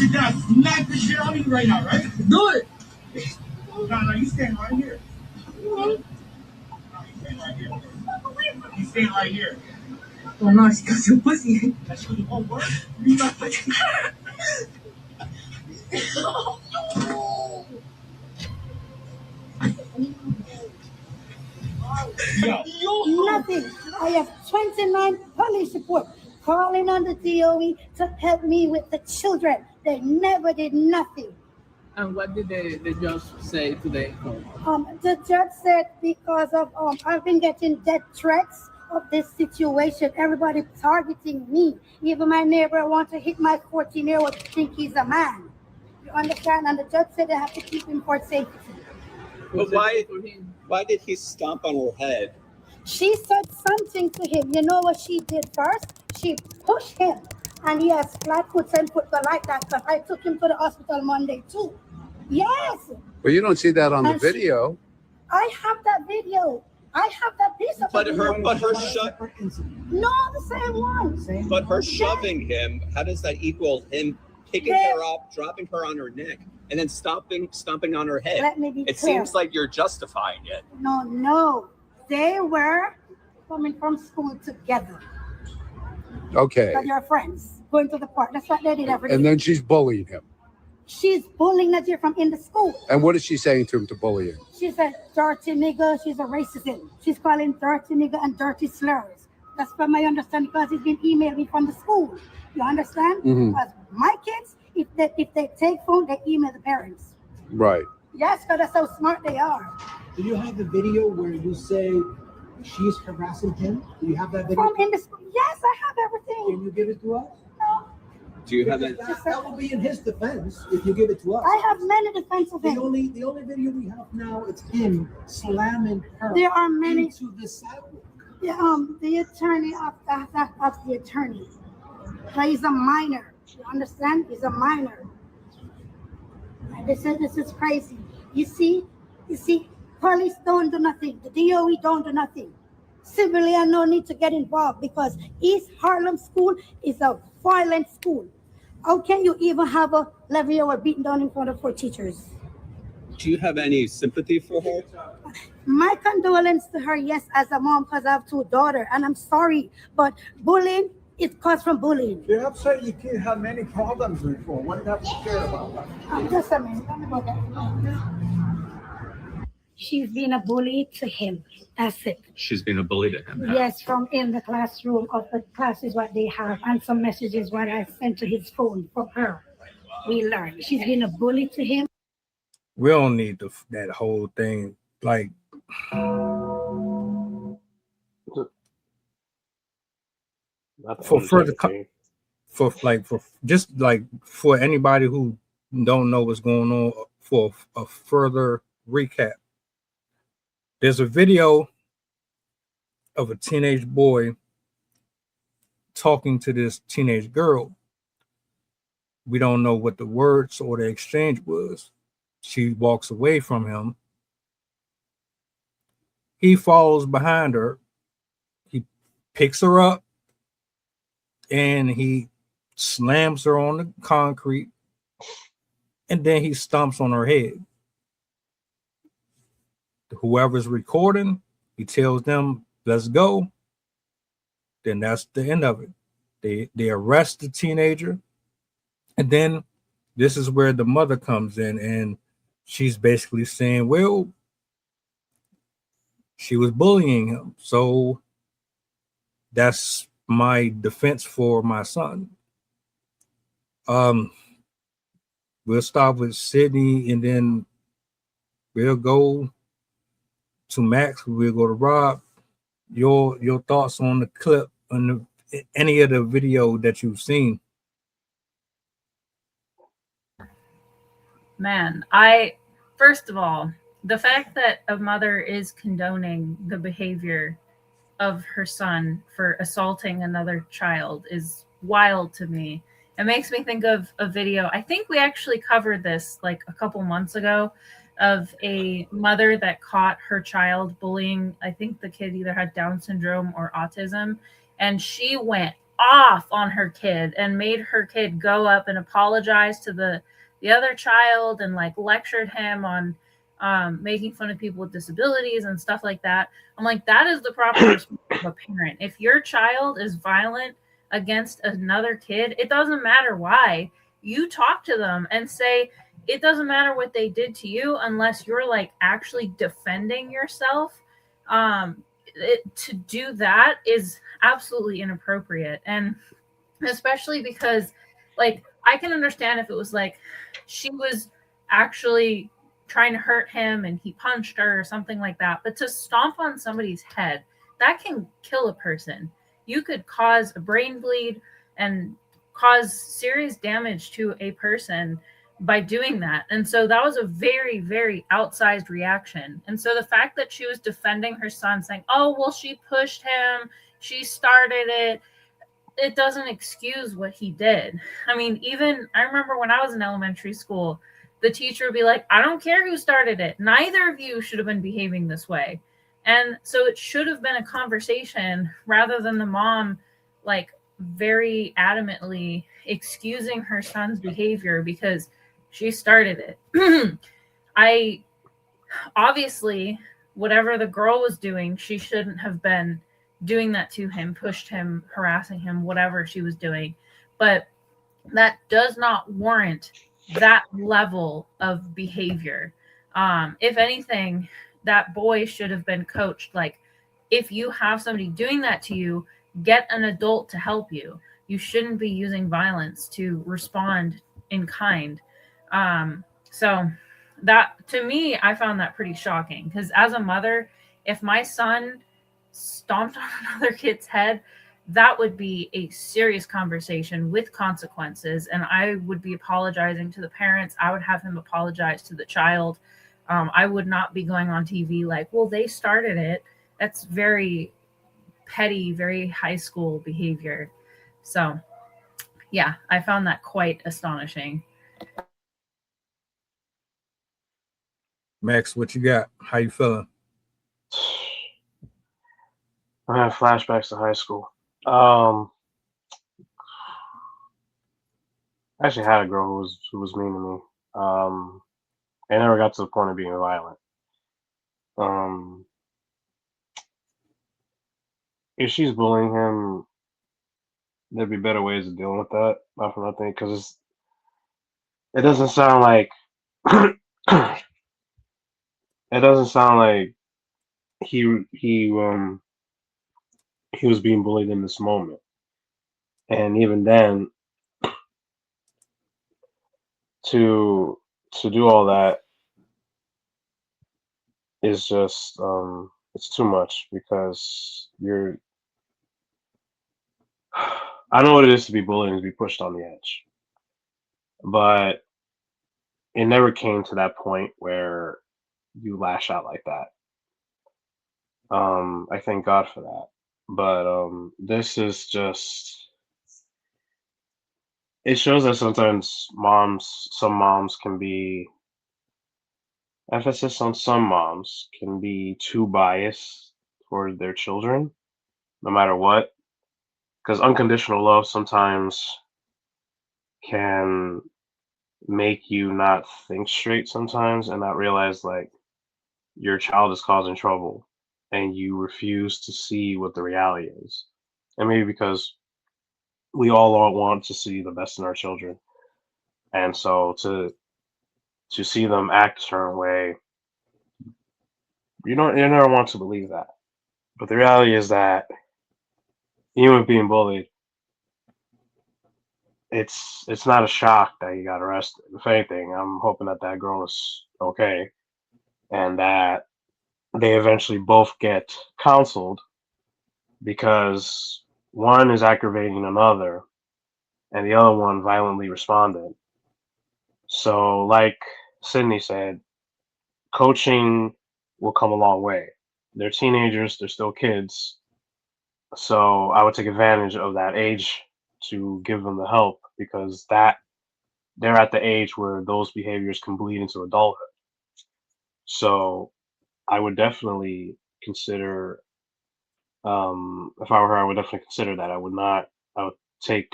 You're gonna smack the shit out of you right now, right? Do it. No, you stand right here. No, you stand right here. You stand right here. Oh no, she got your pussy. That shit won't work. You got Nothing. I have 29 police reports calling on the DOE to help me with the children. They never did nothing. And what did the judge say today? The judge said because of I've been getting death threats of this situation. Everybody targeting me. Even my neighbor wants to hit my 14-year-old, think he's a man. You understand? And the judge said they have to keep him for safety. But why did he stomp on her head? She said something to him. You know what she did first? She pushed him. And he has flat foot, 10 foot, but like that. Because I took him to the hospital Monday too. Yes. But you don't see that on the video. I have that video. I have that piece of But her No, the same one. But her shoving him, how does that equal him picking her up, dropping her on her neck, and then stomping on her head? Let me be It clear. seems like you're justifying it. No. They were coming from school together. Okay. But they're friends. Going to the park. That's what they did every day. And then she's bullying him. She's bullying Najir from in the school. And what is she saying to him to bully him? She said, dirty nigga. She's a racist. She's calling dirty nigga and dirty slurs. That's from my understanding because it's been emailed me from the school. You understand? Mm-hmm. Because my kids, if they take phone, they email the parents. Right. Yes, because that's how smart they are. Do you have the video where you say she's harassing him? Do you have that video? From in the school? Yes, I have everything. Can you give it to us? No. Do you have it? That will be in his defense if you give it to us. I have many defense of him. The only video we have now is him slamming her. There are many into the sidewalk. The attorney of the attorney. But he's a minor. You understand? He's a minor. And this is crazy. You see, police don't do nothing. The DOE don't do nothing. Civilian no need to get involved because East Harlem School is a violent school. How can you even have a 11-year-old beaten down in front of 4 teachers? Do you have any sympathy for her? My condolence to her, yes, as a mom, because I have 2 daughters, and I'm sorry, but bullying, it comes from bullying. You're upset your kid had many problems before. What have you cared about that? Just a minute. Let me go there. She's been a bully to him. That's it. She's been a bully to him. Yes, from in the classroom of the classes what they have, and some messages what I sent to his phone from her. We learned she's been a bully to him. We don't need that whole thing. Like, for further, for anybody who don't know what's going on, for a further recap. There's a video of a teenage boy talking to this teenage girl. We don't know what the words or the exchange was. She walks away from him. He follows behind her. He picks her up and he slams her on the concrete, and then he stomps on her head. Whoever's recording, he tells them, let's go. Then that's the end of it. They arrest the teenager. And then this is where the mother comes in, and she's basically saying, well, she was bullying him. So that's my defense for my son. We'll start with Sydney, and then we'll go to Max. We'll go to Rob. Your thoughts on the clip, on any of the video that you've seen. Man, first of all, the fact that a mother is condoning the behavior of her son for assaulting another child is wild to me. It makes me think of a video. I think we actually covered this like a couple months ago, of a mother that caught her child bullying. I think the kid either had Down syndrome or autism, and she went off on her kid and made her kid go up and apologize to the other child and like lectured him on making fun of people with disabilities and stuff like that. I'm like, that is the proper response of a parent. If your child is violent against another kid, it doesn't matter why. You talk to them and say, it doesn't matter what they did to you unless you're like actually defending yourself. To do that is absolutely inappropriate. And especially because, like, I can understand if it was like she was actually trying to hurt him and he punched her or something like that. But to stomp on somebody's head, that can kill a person. You could cause a brain bleed and cause serious damage to a person by doing that. And so that was a very, very outsized reaction. And so the fact that she was defending her son, saying, oh, well, she pushed him, she started it, it doesn't excuse what he did. I mean, even I remember when I was in elementary school, the teacher would be like, I don't care who started it. Neither of you should have been behaving this way. And so it should have been a conversation rather than the mom like very adamantly excusing her son's behavior because she started it. I obviously, whatever the girl was doing, she shouldn't have been doing that to him, pushed him, harassing him, whatever she was doing. But that does not warrant that level of behavior. If anything, that boy should have been coached. Like, if you have somebody doing that to you, get an adult to help you. You shouldn't be using violence to respond in kind. So that, to me, I found that pretty shocking because as a mother, if my son stomped on another kid's head, that would be a serious conversation with consequences. And I would be apologizing to the parents. I would have him apologize to the child. I would not be going on TV like, well, they started it. That's very petty, very high school behavior. So, yeah, I found that quite astonishing. Max, what you got? How you feeling? I have flashbacks to high school. I actually had a girl who was mean to me. I never got to the point of being violent. If she's bullying him, there'd be better ways of dealing with that. Not for nothing, because it doesn't sound like it doesn't sound like he he um he was being bullied in this moment. And even then, to do all that is just it's too much because you're I know what it is to be bullied and to be pushed on the edge, but it never came to that point where you lash out like that. I thank God for that. But this is just it shows that sometimes some moms can be emphasis on some moms can be too biased toward their children, no matter what. Because unconditional love sometimes can make you not think straight sometimes and not realize like your child is causing trouble and you refuse to see what the reality is. And maybe because we all want to see the best in our children. And so to see them act a certain way, you never want to believe that. But the reality is that even with being bullied, it's not a shock that he got arrested. If anything, I'm hoping that that girl is okay and that they eventually both get counseled because one is aggravating another and the other one violently responded. So, like Sydney said, coaching will come a long way. They're teenagers, they're still kids. So, I would take advantage of that age to give them the help because that they're at the age where those behaviors can bleed into adulthood. So, I would definitely consider if I were her, I would definitely consider that. I would not I would take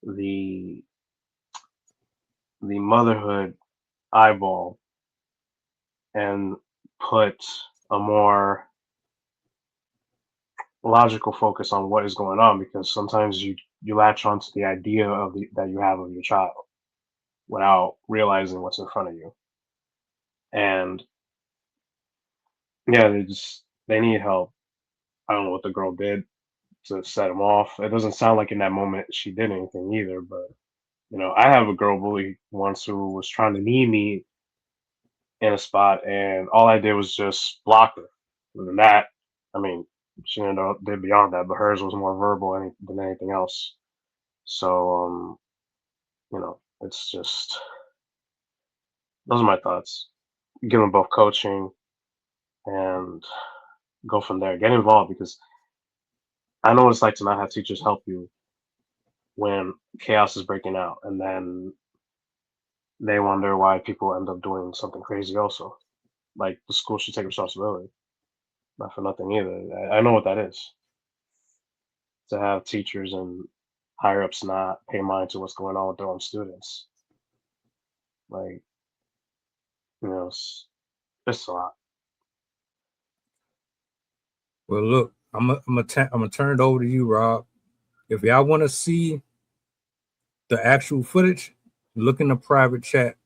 the motherhood eyeball and put a more logical focus on what is going on, because sometimes you latch onto the idea of that you have of your child without realizing what's in front of you. And yeah, they need help. I don't know what the girl did to set him off. It doesn't sound like in that moment she did anything either, but I have a girl bully once who was trying to knee me in a spot, and all I did was just block her. Other than that, I mean, she did beyond that, but hers was more verbal than anything else. So, it's just those are my thoughts. Give them both coaching and go from there. Get involved, because I know what it's like to not have teachers help you when chaos is breaking out, and then they wonder why people end up doing something crazy. Also, like, the school should take responsibility, not for nothing either. I know what that is, to have teachers and higher ups not pay mind to what's going on with their own students. Like, it's a lot. Well, look, I'm gonna turn it over to you, Rob. If y'all want to see the actual footage, look in the private chat.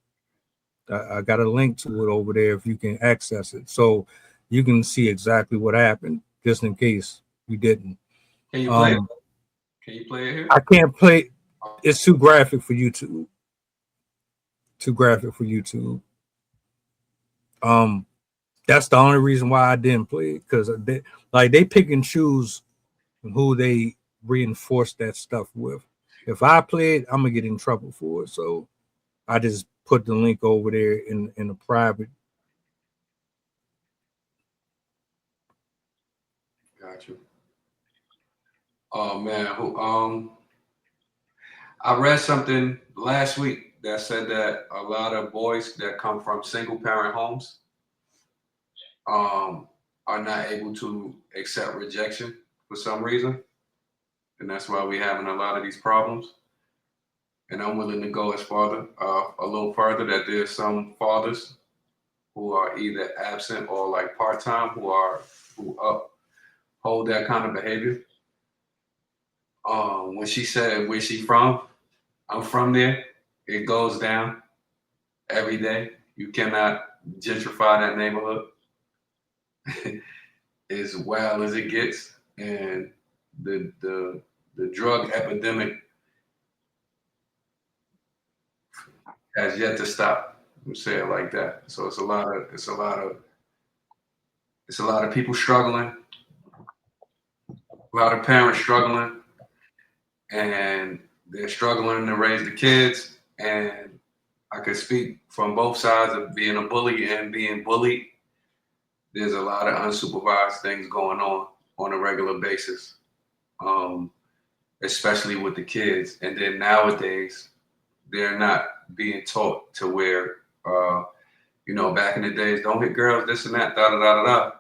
I got a link to it over there if you can access it, so you can see exactly what happened, just in case you didn't. Can you play it? Can you play it here? I can't play. It's too graphic for YouTube. Too graphic for YouTube. That's the only reason why I didn't play it, because they pick and choose who they reinforce that stuff with. If I play it, I'm gonna get in trouble for it. So I just put the link over there in the private. Got you. Oh man, I read something last week that said that a lot of boys that come from single parent homes are not able to accept rejection for some reason, and that's why we're having a lot of these problems. And I'm willing to go a little further, that there's some fathers who are either absent or like part time who uphold that kind of behavior. When she said where she from, I'm from there. It goes down every day. You cannot gentrify that neighborhood as well as it gets, and the drug epidemic has yet to stop. I'm saying it like that. So it's a lot of people struggling, a lot of parents struggling, and they're struggling to raise the kids. And I could speak from both sides of being a bully and being bullied. There's a lot of unsupervised things going on a regular basis, especially with the kids. And then nowadays, they're not being taught to where, back in the days, don't hit girls, this and that, da da da da da.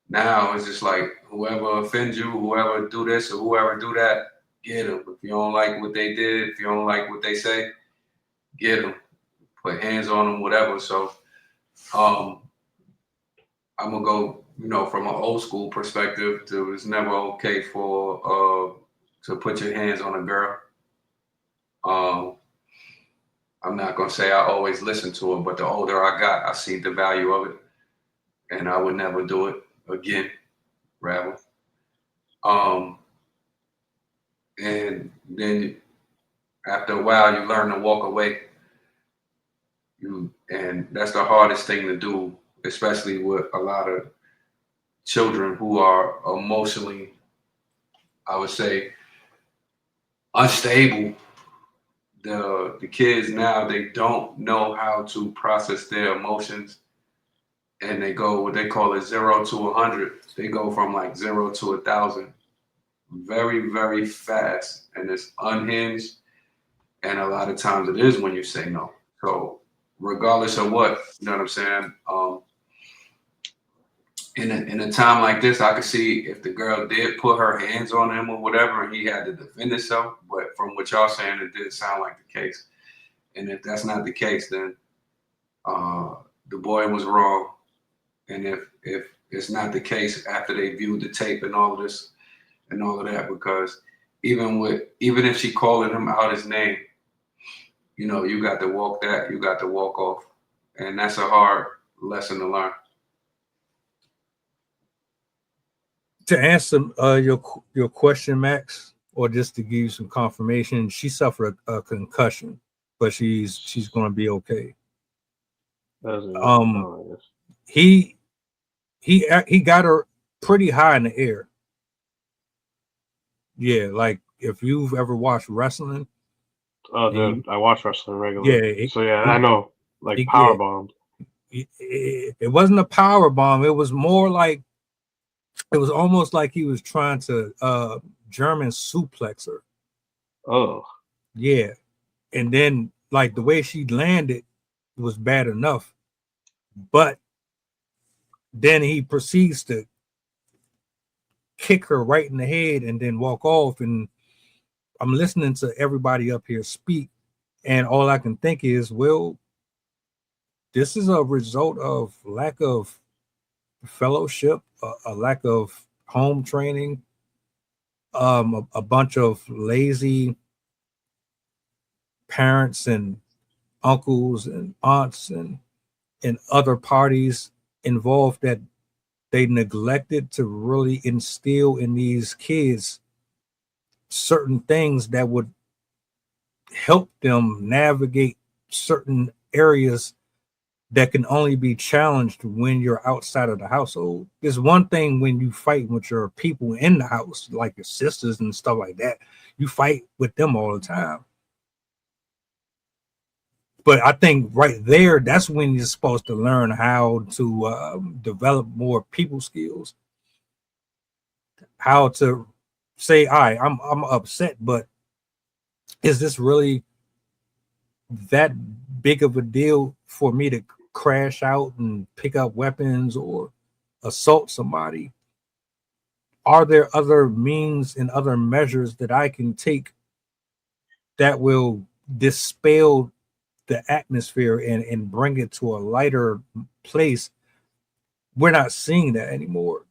Now it's just like, whoever offends you, whoever do this or whoever do that, get them. If you don't like what they did, if you don't like what they say, get them. Put hands on them, whatever. So I'm gonna go, from an old school perspective, it's never okay for to put your hands on a girl. I'm not gonna say I always listen to it, but the older I got, I see the value of it, and I would never do it again, rather. And then after a while, you learn to walk away. And that's the hardest thing to do, especially with a lot of children who are emotionally, I would say, unstable. The kids now, they don't know how to process their emotions, and they go what they call a 0 to 100. They go from like 0 to 1,000 very, very fast, and it's unhinged. And a lot of times it is when you say no. So regardless of what, you know what I'm saying? in a time like this, I could see if the girl did put her hands on him or whatever, and he had to defend himself. But from what y'all saying, it didn't sound like the case. And if that's not the case, then the boy was wrong. And if it's not the case after they viewed the tape and all of this and all of that, because even if she calling him out his name, you know, you got to walk off, and that's a hard lesson to learn. To answer your question, Max, or just to give you some confirmation, she suffered a concussion, but she's going to be okay. He got her pretty high in the air. Yeah, like if you've ever watched wrestling. Oh, dude, I watch wrestling regularly. Yeah, I know, like power bombed. It wasn't a power bomb. It was more like, it was almost like he was trying to German suplex her. Oh. Yeah. And then like the way she landed was bad enough. But then he proceeds to kick her right in the head and then walk off. And I'm listening to everybody up here speak, and all I can think is, well, this is a result of lack of fellowship, a lack of home training, a bunch of lazy parents and uncles and aunts and other parties involved that they neglected to really instill in these kids certain things that would help them navigate certain areas that can only be challenged when you're outside of the household. There's one thing when you fight with your people in the house, like your sisters and stuff like that. You fight with them all the time. But I think right there, that's when you're supposed to learn how to develop more people skills. How to say, all right, I'm upset, but is this really that big of a deal for me to crash out and pick up weapons or assault somebody? Are there other means and other measures that I can take that will dispel the atmosphere and bring it to a lighter place? We're not seeing that anymore.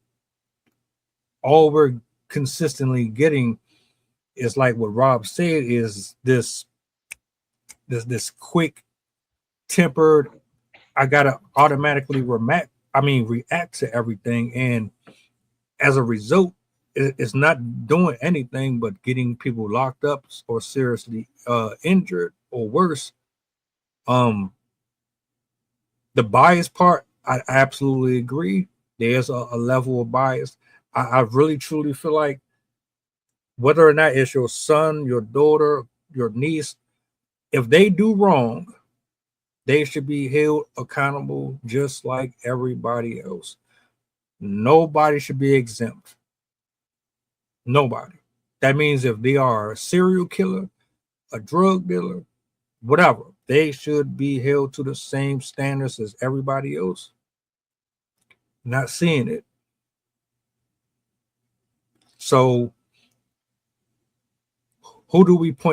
All we're consistently getting is, like what Rob said, is this quick tempered, I gotta automatically react to everything, and as a result, it's not doing anything but getting people locked up or seriously injured or worse. The bias part, I absolutely agree. There's a level of bias. I really truly feel like whether or not it's your son, your daughter, your niece, if they do wrong, they should be held accountable just like everybody else. Nobody should be exempt. Nobody. That means if they are a serial killer, a drug dealer, whatever, they should be held to the same standards as everybody else. Not seeing it. So who do we point